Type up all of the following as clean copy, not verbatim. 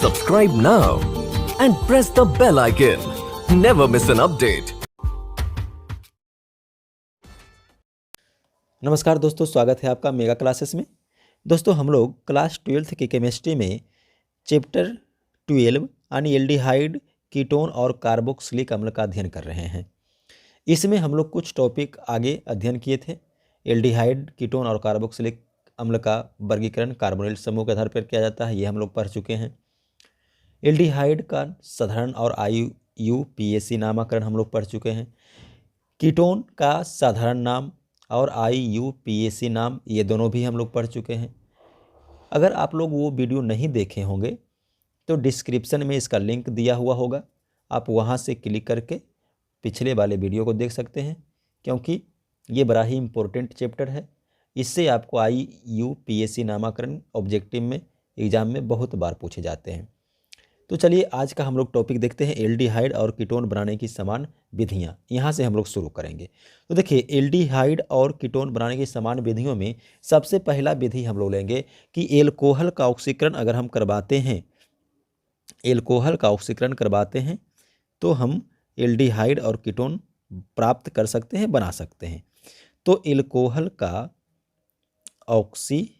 Subscribe now and press the bell icon. Never miss an update. नमस्कार दोस्तों, स्वागत है आपका मेगा क्लासेस में। दोस्तों, हम लोग क्लास 12th की केमिस्ट्री में चैप्टर 12 यानी एल्डिहाइड, कीटोन और कार्बोक्सिलिक अम्ल का अध्ययन कर रहे हैं। इसमें हम लोग कुछ टॉपिक आगे अध्ययन किए थे। एल्डिहाइड, कीटोन और कार्बोक्सिलिक अम्ल का वर्गीकरण कार्बोनिल समूह के आधार पर किया जाता है, ये हम लोग पढ़ चुके हैं। एल्डिहाइड का साधारण और IUPAC नामकरण हम लोग पढ़ चुके हैं। कीटोन का साधारण नाम और IUPAC नाम, ये दोनों भी हम लोग पढ़ चुके हैं। अगर आप लोग वो वीडियो नहीं देखे होंगे तो डिस्क्रिप्शन में इसका लिंक दिया हुआ होगा, आप वहाँ से क्लिक करके पिछले वाले वीडियो को देख सकते हैं, क्योंकि ये बड़ा ही इम्पोर्टेंट चैप्टर है। इससे आपको IUPAC नामकरण ऑब्जेक्टिव में, एग्जाम में बहुत बार पूछे जाते हैं। तो चलिए आज का हम लोग टॉपिक देखते हैं, एल्डिहाइड और कीटोन बनाने की समान विधियां। यहाँ से हम लोग शुरू करेंगे। तो देखिए, एल्डिहाइड और कीटोन बनाने की समान विधियों में सबसे पहला विधि हम लोग लेंगे कि एल्कोहल का ऑक्सीकरण अगर हम करवाते हैं, एल्कोहल का ऑक्सीकरण करवाते हैं तो हम एल्डिहाइड और कीटोन प्राप्त कर सकते हैं, बना सकते हैं। तो एल्कोहल का ऑक्सीकरण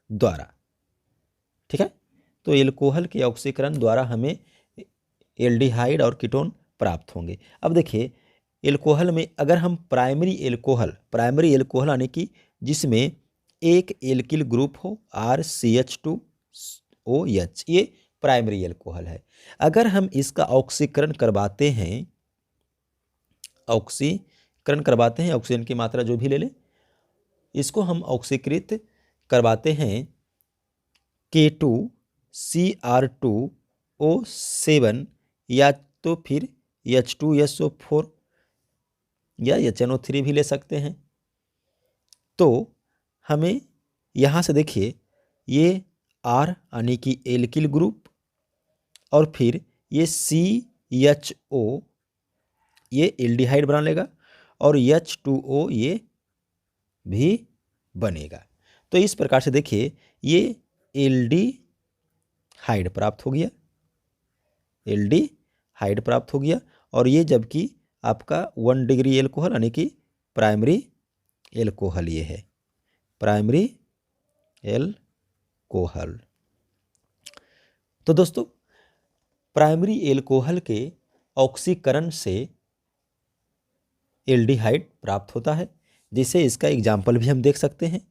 द्वारा, ठीक है, तो एल्कोहल के ऑक्सीकरण द्वारा हमें एल्डिहाइड और कीटोन प्राप्त होंगे। अब देखिए, एल्कोहल में अगर हम प्राइमरी एल्कोहल यानी कि जिसमें एक एल्किल ग्रुप हो RCH2OH, ये प्राइमरी एल्कोहल है। अगर हम इसका ऑक्सीकरण करवाते हैं, ऑक्सीजन की मात्रा जो भी ले लें, इसको हम ऑक्सीकृत करवाते हैं K2CR2O7 या तो फिर H2SO4 या HNO3 भी ले सकते हैं। तो हमें यहाँ से देखिए, ये R यानी कि एल्किल ग्रुप और फिर ये CHO, ये एल्डिहाइड बना लेगा और H2O ये भी बनेगा। तो इस प्रकार से देखिए, ये एल्डिहाइड प्राप्त हो गया, और ये जबकि आपका 1 डिग्री एल्कोहल यानी कि प्राइमरी एल्कोहल ये है, प्राइमरी एल्कोहल। तो दोस्तों, प्राइमरी एल्कोहल के ऑक्सीकरण से एल्डिहाइड प्राप्त होता है, जिसे इसका एग्जाम्पल भी हम देख सकते हैं।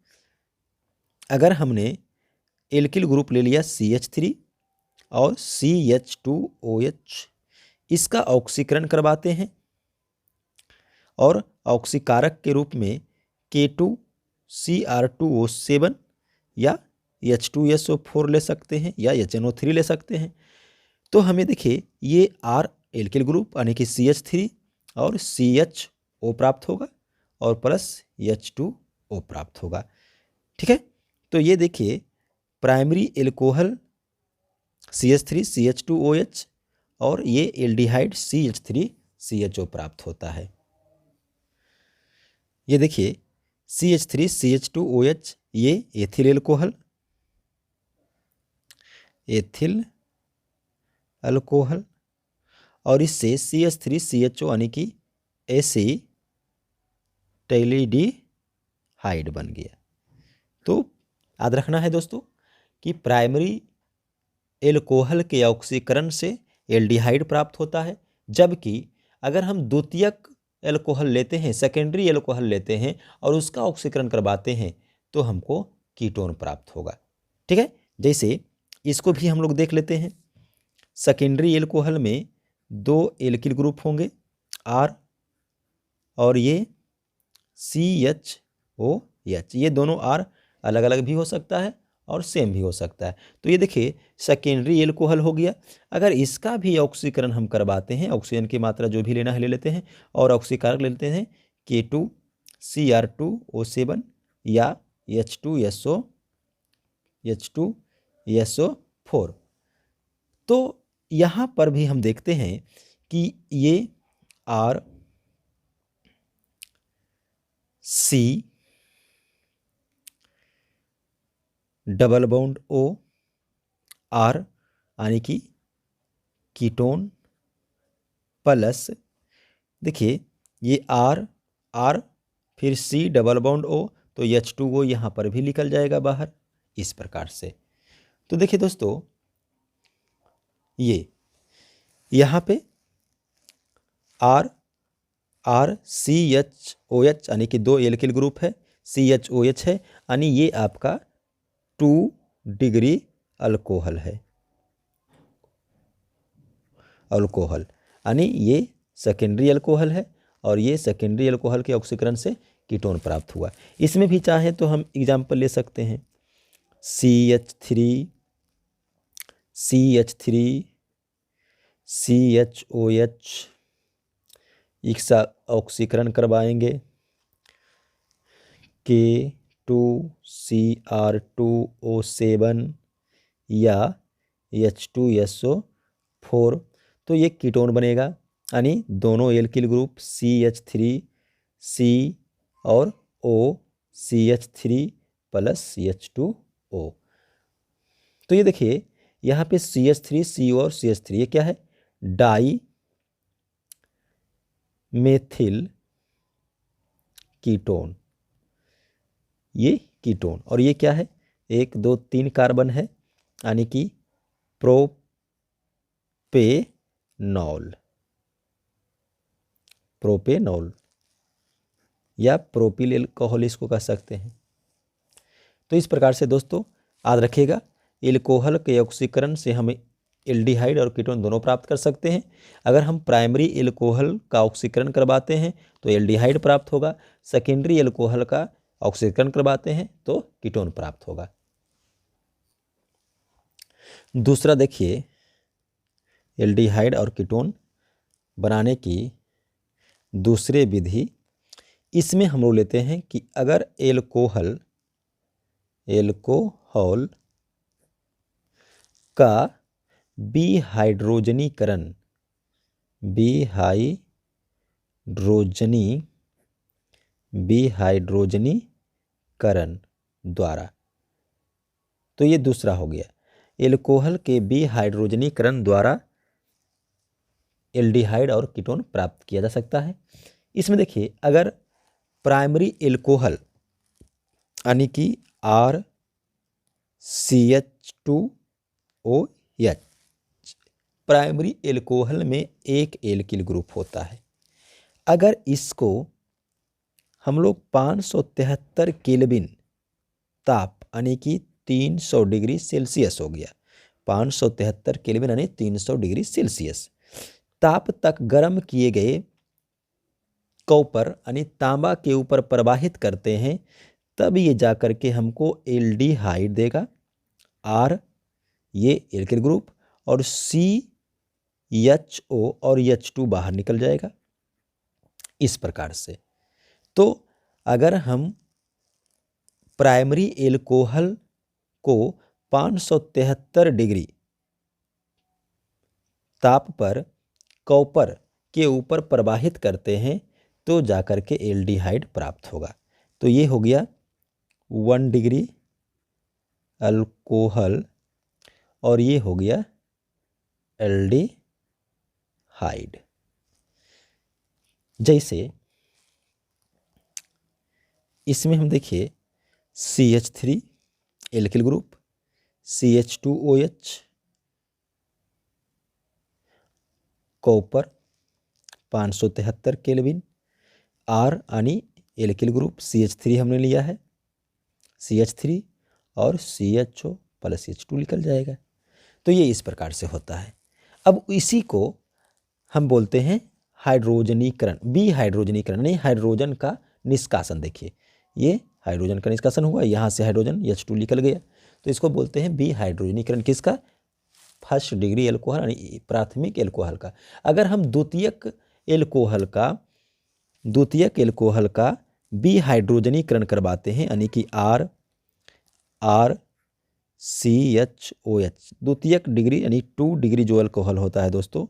अगर हमने एल्किल ग्रुप ले लिया CH3 और CH2OH, इसका ऑक्सीकरण करवाते हैं और ऑक्सीकारक के रूप में K2CR2O7 या H2SO4 ले सकते हैं या HNO3 ले सकते हैं। तो हमें देखिए, ये R एल्किल ग्रुप यानी कि CH3 और CHO प्राप्त होगा और प्लस H2O प्राप्त होगा, ठीक है। तो ये देखिए, प्राइमरी एल्कोहल CH3 CH2OH और ये एल्डिहाइड CH3CHO प्राप्त होता है। ये देखिए, CH3 CH2OH ये एथिल अल्कोहल और इससे CH3CHO यानी कि एसिटाइलडिहाइड बन गया। तो याद रखना है दोस्तों कि प्राइमरी एल्कोहल के ऑक्सीकरण से एल्डिहाइड प्राप्त होता है, जबकि अगर हम द्वितीयक एल्कोहल लेते हैं, सेकेंडरी एल्कोहल लेते हैं और उसका ऑक्सीकरण करवाते हैं तो हमको कीटोन प्राप्त होगा, ठीक है। जैसे इसको भी हम लोग देख लेते हैं। सेकेंडरी एल्कोहल में 2 एल्किल ग्रुप होंगे R और ये CHOH, ये दोनों R अलग अलग भी हो सकता है और सेम भी हो सकता है। तो ये देखिए, सेकेंडरी एल्कोहल हो गया। अगर इसका भी ऑक्सीकरण हम करवाते हैं, ऑक्सीजन की मात्रा जो भी लेना है ले लेते हैं और ऑक्सीकारक ले लेते हैं K2CR2O7 या H2SO4। तो यहाँ पर भी हम देखते हैं कि ये RC double bond O R यानी कि कीटोन प्लस, देखिए ये R फिर C डबल बॉन्ड O, तो H2O यहाँ पर भी निकल जाएगा बाहर इस प्रकार से। तो देखिए दोस्तों, ये यहाँ पे CHOH यानी कि 2 एल्किल ग्रुप है, CHOH है, यानी ये आपका 2 डिग्री अल्कोहल है, अल्कोहल यानी ये सेकेंडरी अल्कोहल है, और ये सेकेंडरी अल्कोहल के ऑक्सीकरण से कीटोन प्राप्त हुआ। इसमें भी चाहे तो हम एग्जाम्पल ले सकते हैं CH3 CHOH, इसका ऑक्सीकरण करवाएंगे K2Cr2O7 या H2SO4, तो ये कीटोन बनेगा, यानी दोनों एल्किल ग्रुप CH3C और O CH3 प्लस H2O। तो ये देखिए यहाँ पे CH3CO और CH3 ये क्या है, डाई मेथिल कीटोन, ये कीटोन, और ये क्या है, 1 2 3 कार्बन है, यानी कि प्रोपेनॉल या प्रोपिल एल्कोहल इसको कह सकते हैं। तो इस प्रकार से दोस्तों याद रखिएगा, एल्कोहल के ऑक्सीकरण से हम एल्डिहाइड और कीटोन दोनों प्राप्त कर सकते हैं। अगर हम प्राइमरी एल्कोहल का ऑक्सीकरण करवाते हैं तो एल्डिहाइड प्राप्त होगा, सेकेंडरी एल्कोहल का ऑक्सीकरण करवाते हैं तो कीटोन प्राप्त होगा। दूसरा देखिए, एल्डिहाइड और कीटोन बनाने की दूसरे विधि, इसमें हम लोग लेते हैं कि अगर एल्कोहल का विहाइड्रोजनीकरण द्वारा, तो ये दूसरा हो गया, एल्कोहल के विहाइड्रोजनीकरण द्वारा एल्डिहाइड और कीटोन प्राप्त किया जा सकता है। इसमें देखिए, अगर प्राइमरी एल्कोहल यानी कि RCH2OH, प्राइमरी एल्कोहल में एक एल्किल ग्रुप होता है, अगर इसको हम लोग 573 केल्विन ताप यानी कि 300 डिग्री सेल्सियस हो गया, 573 केल्विन यानी 300 डिग्री सेल्सियस ताप तक गर्म किए गए कॉपर यानी तांबा के ऊपर प्रवाहित करते हैं, तब ये जाकर के हमको एल्डिहाइड देगा, R ये एल्किल ग्रुप, और CHO और H2 बाहर निकल जाएगा इस प्रकार से। तो अगर हम प्राइमरी एल्कोहल को 573 डिग्री ताप पर कॉपर के ऊपर प्रवाहित करते हैं तो जाकर के एल्डिहाइड प्राप्त होगा। तो ये हो गया 1 डिग्री अल्कोहल और ये हो गया एल्डिहाइड। जैसे इसमें हम देखिए CH3 alkyl group, CH2OH copper 573 kelvin, R यानी एल्किल ग्रुप CH3 हमने लिया है, CH3 और CHO प्लस H2 निकल जाएगा। तो ये इस प्रकार से होता है। अब इसी को हम बोलते हैं हाइड्रोजनीकरण, विहाइड्रोजनीकरण यानी हाइड्रोजन का निष्कासन। देखिए ये हाइड्रोजन का निष्कासन हुआ, यहाँ से हाइड्रोजन H2 निकल गया, तो इसको बोलते हैं विहाइड्रोजनीकरण। किसका? फर्स्ट डिग्री एल्कोहल यानी प्राथमिक एल्कोहल का। अगर हम द्वितीयक एल्कोहल का विहाइड्रोजनीकरण करवाते हैं यानी कि RCHOH, द्वितीयक डिग्री यानी 2 डिग्री जो एल्कोहल होता है दोस्तों,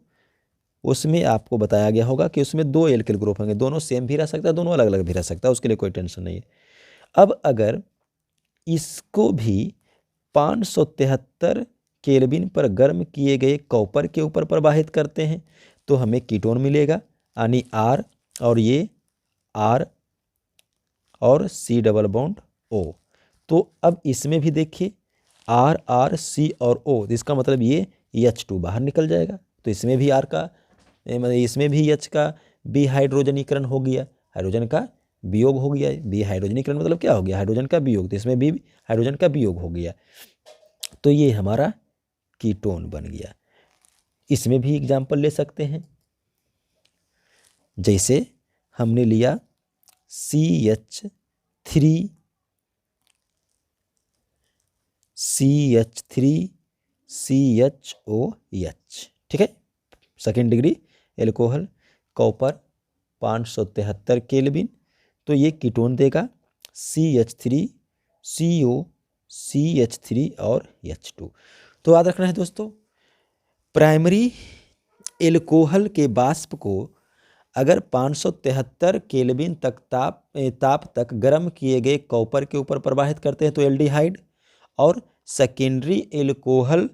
उसमें आपको बताया गया होगा कि उसमें 2 एल्किल ग्रुप होंगे, दोनों सेम भी रह सकता है, दोनों अलग अलग भी रह सकता है, उसके लिए कोई टेंशन नहीं है। अब अगर इसको भी 573 केल्विन पर गर्म किए गए कॉपर के ऊपर प्रवाहित करते हैं तो हमें कीटोन मिलेगा, यानी R और ये R और C डबल बॉन्ड O। तो अब इसमें भी देखिए R R C और O, इसका मतलब ये H2 बाहर निकल जाएगा, तो इसमें भी R का मतलब इसमें भी H का बी हाइड्रोजनीकरण हो गया, हाइड्रोजन का वियोग हो गया। बी हाइड्रोजनीकरण मतलब क्या हो गया, हाइड्रोजन का वियोग, तो इसमें भी हाइड्रोजन का वियोग हो गया, तो ये हमारा कीटोन बन गया। इसमें भी एग्जाम्पल ले सकते हैं, जैसे हमने लिया CH3 CH3CHOH, ठीक है, second degree alcohol, copper 573 kelvin, तो ये कीटोन देगा CH3CO CH3 और H2। तो याद रखना है दोस्तों, प्राइमरी एल्कोहल के वाष्प को अगर 573 केल्विन तक ताप तक गर्म किए गए कॉपर के ऊपर प्रवाहित करते हैं तो एल्डिहाइड, और सेकेंडरी एल्कोहल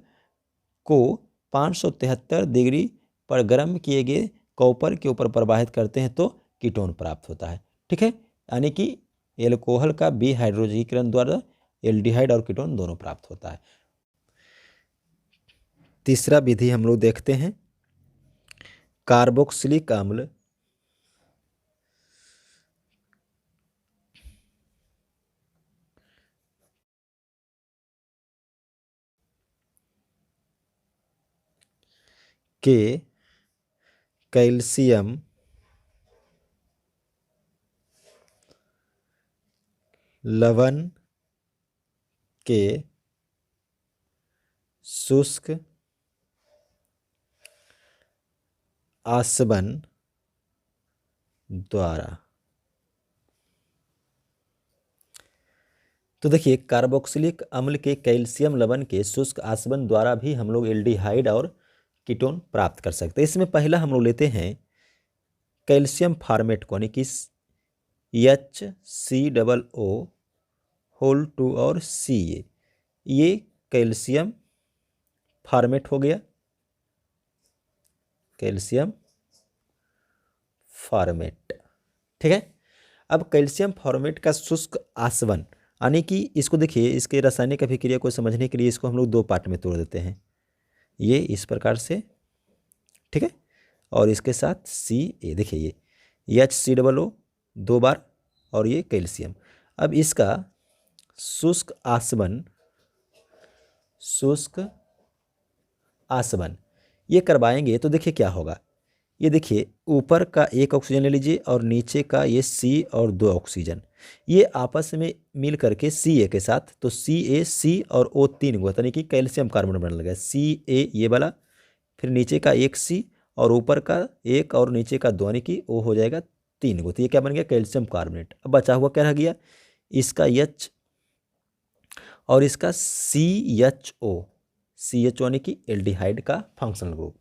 को 573 डिग्री पर गर्म किए गए कॉपर के ऊपर प्रवाहित करते हैं तो कीटोन प्राप्त होता है, ठीक है, यानी कि एल्कोहल का बी हाइड्रोजनीकरण द्वारा एल्डिहाइड और कीटोन दोनों प्राप्त होता है। तीसरा विधि हम लोग देखते हैं, कार्बोक्सिलिक अम्ल के कैल्शियम लवण के शुष्क आसवन द्वारा। तो देखिए, कार्बोक्सिलिक अम्ल के कैल्शियम लवण के शुष्क आसवन द्वारा भी हम लोग एल्डिहाइड और कीटोन प्राप्त कर सकते हैं। इसमें पहला हम लोग लेते हैं कैल्शियम फॉर्मेट को, यानी कि HCOO और Ca, ये कैल्शियम फॉर्मेट हो गया, कैल्शियम फॉर्मेट, ठीक है। अब कैल्शियम फॉर्मेट का शुष्क आसवन, यानी कि इसको देखिए, इसके रासायनिक अभिक्रिया को समझने के लिए इसको हम लोग दो पार्ट में तोड़ देते हैं, ये इस प्रकार से, ठीक है, और इसके साथ Ca, देखिए ये HCOO 2 बार और ये कैल्शियम। अब इसका शुष्क आसवन ये करवाएंगे तो देखिए क्या होगा, ये देखिए ऊपर का एक ऑक्सीजन ले लीजिए और नीचे का ये C और 2 ऑक्सीजन, ये आपस में मिल करके Ca के साथ, तो Ca C और O 3 गो, यानी कि कैल्शियम कार्बन बनने लगा, Ca ये वाला, फिर नीचे का एक C और ऊपर का एक और नीचे का 2, यानी कि O हो जाएगा 3 गो, तो ये क्या बन गया, कैल्शियम कार्बोनेट। अब बचा हुआ क्या रह गया, इसका H और इसका CHO यानी कि एल्डिहाइड का फंक्शनल ग्रुप।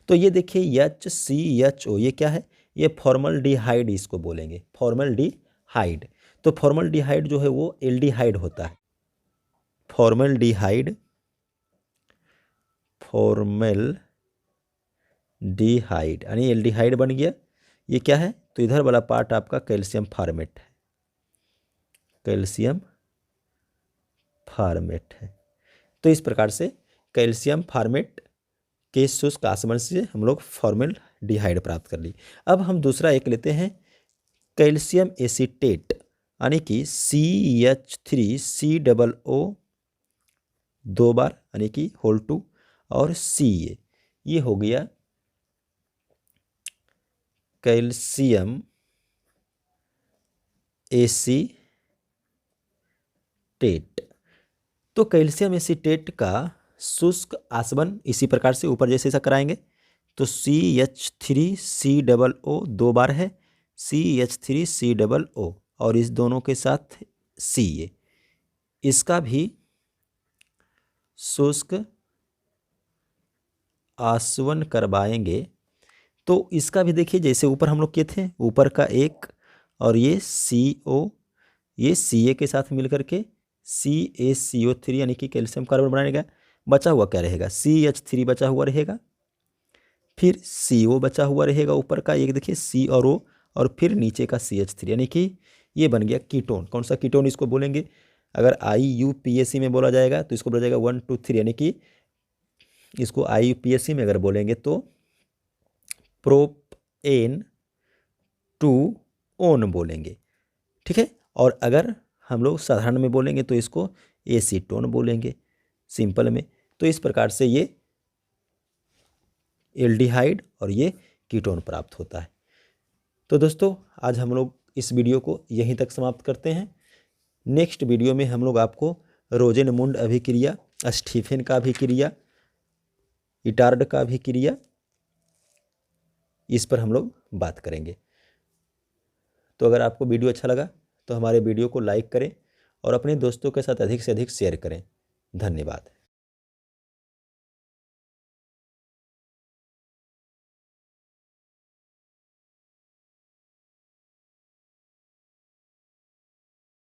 तो ये देखिए HCHO, ये क्या है, ये फॉर्मल्डिहाइड इसको बोलेंगे, फॉर्मल्डिहाइड। तो फॉर्मल्डिहाइड जो है वो एल्डिहाइड होता है, फॉर्मल्डिहाइड यानी एल्डिहाइड बन गया। ये क्या है, तो इधर वाला पार्ट आपका कैल्शियम फॉर्मेट है, कैल्शियम फॉर्मेट है। तो इस प्रकार से कैल्शियम फॉर्मेट के शुष्क आसवन से हम लोग फॉर्मल्डिहाइड प्राप्त कर ली। अब हम दूसरा एक लेते हैं कैल्शियम एसीटेट, यानी कि CH3COO 2 बार, यानी कि होल 2 और Ca, ये हो गया कैल्शियम एसीटेट। तो कैल्शियम एसीटेट का शुष्क आसवन इसी प्रकार से ऊपर जैसे ऐसा कराएंगे, तो CH3COO 2 बार है, CH3COO और इस दोनों के साथ Ca, इसका भी शुष्क आसवन करवाएंगे। तो इसका भी देखिए, जैसे ऊपर हम लोग किए थे, ऊपर का एक और ये CO, ये Ca के साथ मिल करके CaCO3 यानी कि कैल्शियम कार्बन बनाएगा, बचा हुआ क्या रहेगा, CH3 बचा हुआ रहेगा, फिर CO बचा हुआ रहेगा ऊपर का एक, देखिए C और O, और फिर नीचे का CH3, यानी कि ये बन गया कीटोन। कौन सा कीटोन इसको बोलेंगे, अगर IUPAC में बोला जाएगा तो इसको बोला जाएगा 1 2 3, यानी कि इसको IUPAC में अगर बोलेंगे तो प्रोपेन टू ओन बोलेंगे, ठीक है। और अगर हम लोग साधारण में बोलेंगे तो इसको एसीटोन बोलेंगे, सिंपल में। तो इस प्रकार से ये एल्डिहाइड और ये कीटोन प्राप्त होता है। तो दोस्तों आज हम लोग इस वीडियो को यहीं तक समाप्त करते हैं। नेक्स्ट वीडियो में हम लोग आपको रोजेनमुंड अभिक्रिया, स्टीफेन का अभिक्रिया, इटार्ड का अभिक्रिया, इस पर हम लोग बात करेंगे। तो अगर आपको वीडियो अच्छा लगा तो हमारे वीडियो को लाइक करें और अपने दोस्तों के साथ अधिक से अधिक शेयर करें। धन्यवाद।